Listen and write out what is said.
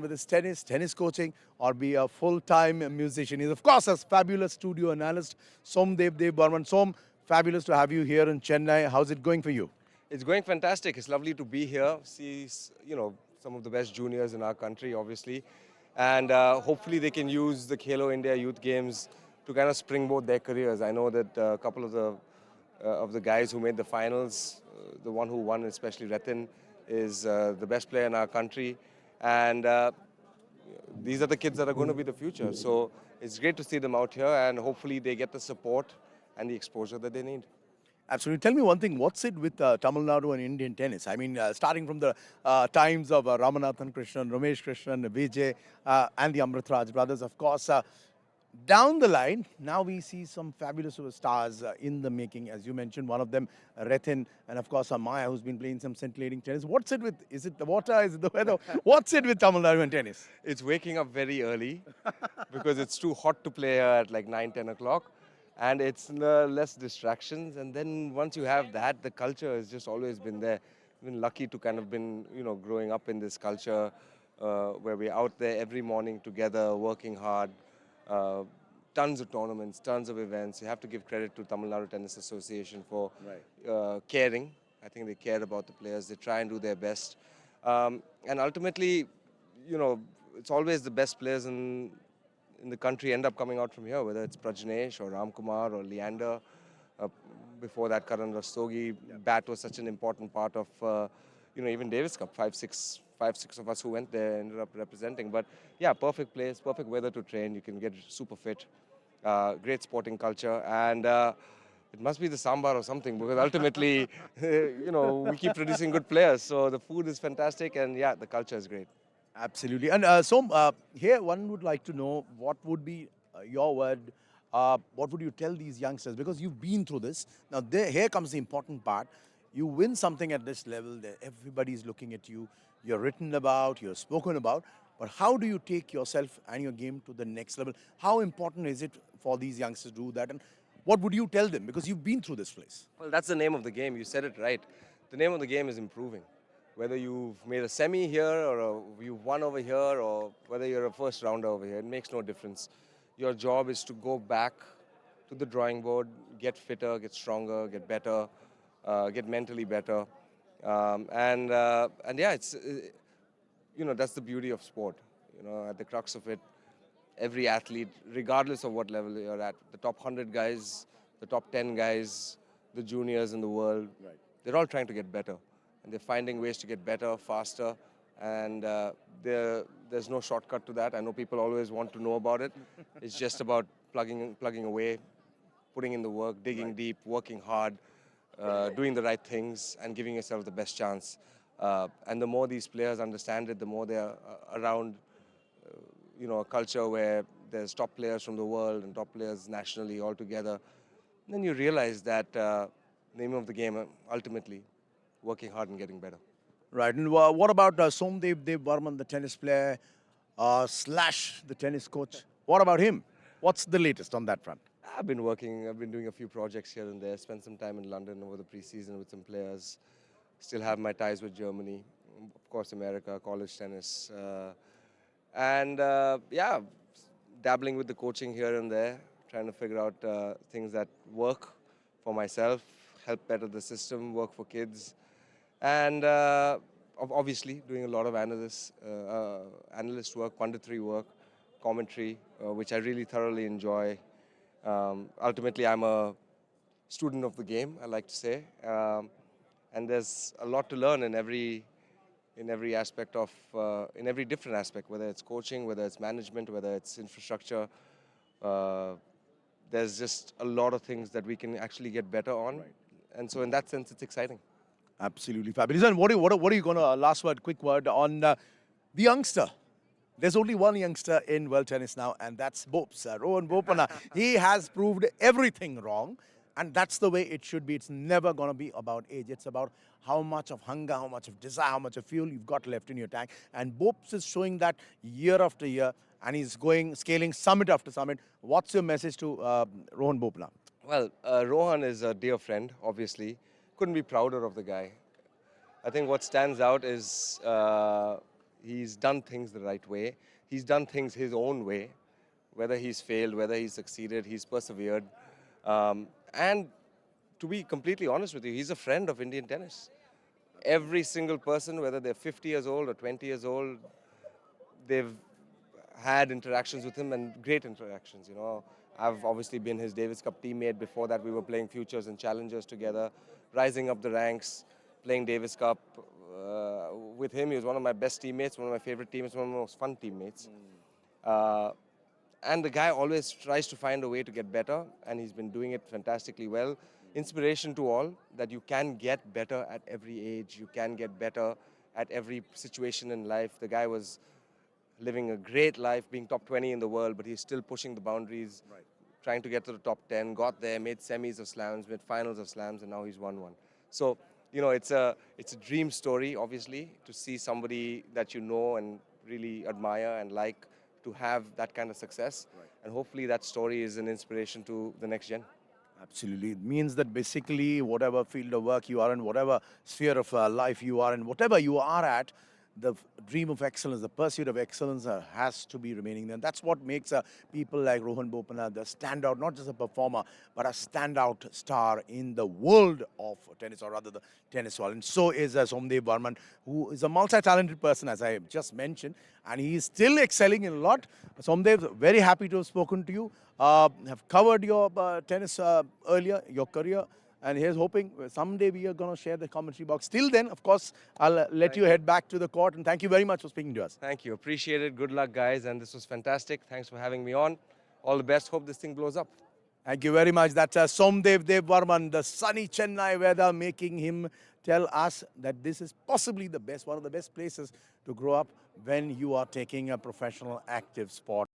with his tennis coaching, or be a full-time musician. He's, of course, a fabulous studio analyst, Somdev Devvarman. Som, fabulous to have you here in Chennai. How's it going for you? It's going fantastic. It's lovely to be here. See, some of the best juniors in our country, obviously, and hopefully they can use the Khelo India Youth Games to kind of springboard their careers. I know that a couple of the guys who made the finals, the one who won, especially Retin, is the best player in our country, and these are the kids that are going to be the future. So it's great to see them out here, and hopefully they get the support and the exposure that they need. Absolutely. Tell me one thing. What's it with Tamil Nadu and Indian tennis? I mean, starting from the times of Ramanathan Krishnan, Ramesh Krishnan, Vijay, and the Amritraj brothers, of course. Down the line, now we see some fabulous stars in the making. As you mentioned, one of them, Retin, and of course, Maya, who's been playing some scintillating tennis. What's it with? Is it the water? Is it the weather? What's it with Tamil Nadu and tennis? It's waking up very early because it's too hot to play at like 9, 10 o'clock. And it's less distractions. And then once you have that, the culture has just always been there. Been lucky to kind of been, growing up in this culture where we're out there every morning together, working hard. Tons of tournaments, tons of events. You have to give credit to Tamil Nadu Tennis Association for caring. I think they care about the players. They try and do their best. And ultimately, it's always the best players in the country end up coming out from here, whether it's Prajnesh or Ramkumar or Leander. Before that, Karan Rastogi. Bat was such an important part of, even Davis Cup. Five, six of us who went there ended up representing. But yeah, perfect place, perfect weather to train. You can get super fit. Great sporting culture. And it must be the sambar or something, because ultimately, we keep producing good players. So the food is fantastic, and yeah, the culture is great. Absolutely. And here one would like to know what would be your word, what would you tell these youngsters? Because you've been through this. Now, here comes the important part. You win something at this level, everybody's looking at you. You're written about, you're spoken about. But how do you take yourself and your game to the next level? How important is it for these youngsters to do that? And what would you tell them? Because you've been through this place. Well, that's the name of the game. You said it right. The name of the game is improving. Whether you've made a semi here or you've won over here or whether you're a first rounder over here, it makes no difference. Your job is to go back to the drawing board, get fitter, get stronger, get better, get mentally better. And yeah, it's, that's the beauty of sport. At the crux of it, every athlete, regardless of what level you're at, the top 100 guys, the top 10 guys, the juniors in the world, they're all trying to get better. And they're finding ways to get better, faster, and there's no shortcut to that. I know people always want to know about it. It's just about plugging away, putting in the work, digging deep, working hard, doing the right things, and giving yourself the best chance. And the more these players understand it, the more they're around, a culture where there's top players from the world and top players nationally all together. Then you realize that the name of the game, ultimately, working hard and getting better. Right. And what about Somdev Devvarman, the tennis player slash the tennis coach? What about him? What's the latest on that front? I've been doing a few projects here and there, spent some time in London over the preseason with some players, still have my ties with Germany, of course America, college tennis, and yeah, dabbling with the coaching here and there, trying to figure out things that work for myself, help better the system, work for kids. And obviously doing a lot of analyst work, punditry work, commentary, which I really thoroughly enjoy. Ultimately, I'm a student of the game, I like to say. And there's a lot to learn in every aspect of, in every different aspect, whether it's coaching, whether it's management, whether it's infrastructure. There's just a lot of things that we can actually get better on. And so in that sense, it's exciting. Absolutely fabulous. And what are you going to, last word, quick word on the youngster? There's only one youngster in world tennis now, and that's Rohan Bopanna. He has proved everything wrong, and that's the way it should be. It's never going to be about age. It's about how much of hunger, how much of desire, how much of fuel you've got left in your tank. And Bops is showing that year after year, and he's scaling summit after summit. What's your message to Rohan Bopanna? Well, Rohan is a dear friend, obviously. Couldn't be prouder of the guy. I think what stands out is He's done things the right way. He's done things his own way. Whether he's failed, whether he's succeeded, he's persevered. And to be completely honest with you, he's a friend of Indian tennis. Every single person, whether they're 50 years old or 20 years old, they've had interactions with him and great interactions. I've obviously been his Davis Cup teammate. Before that, we were playing futures and challengers together, rising up the ranks, playing Davis Cup. With him, he was one of my best teammates, one of my favorite teammates, one of my most fun teammates. And the guy always tries to find a way to get better, and he's been doing it fantastically well. Inspiration to all, that you can get better at every age, you can get better at every situation in life. The guy was living a great life, being top 20 in the world, but he's still pushing the boundaries, trying to get to the top 10, got there, made semis of slams, made finals of slams, and now he's won one. So, it's a dream story, obviously, to see somebody that you know and really admire and like to have that kind of success. And hopefully that story is an inspiration to the next gen. Absolutely. It means that basically whatever field of work you are in, whatever sphere of life you are in, whatever you are at, the dream of excellence, the pursuit of excellence has to be remaining there. And that's what makes people like Rohan Bopanna the standout, not just a performer, but a standout star in the world of tennis, or rather the tennis world. And so is Somdev Devvarman, who is a multi-talented person, as I just mentioned, and he is still excelling in a lot. Somdev, very happy to have spoken to you. Have covered your tennis earlier, your career. And here's hoping someday we are going to share the commentary box. Till then, of course, I'll let you head back to the court. And thank you very much for speaking to us. Thank you. Appreciate it. Good luck, guys. And this was fantastic. Thanks for having me on. All the best. Hope this thing blows up. Thank you very much. That's Somdev Devvarman, the sunny Chennai weather, making him tell us that this is possibly the best, one of the best places to grow up when you are taking a professional active sport.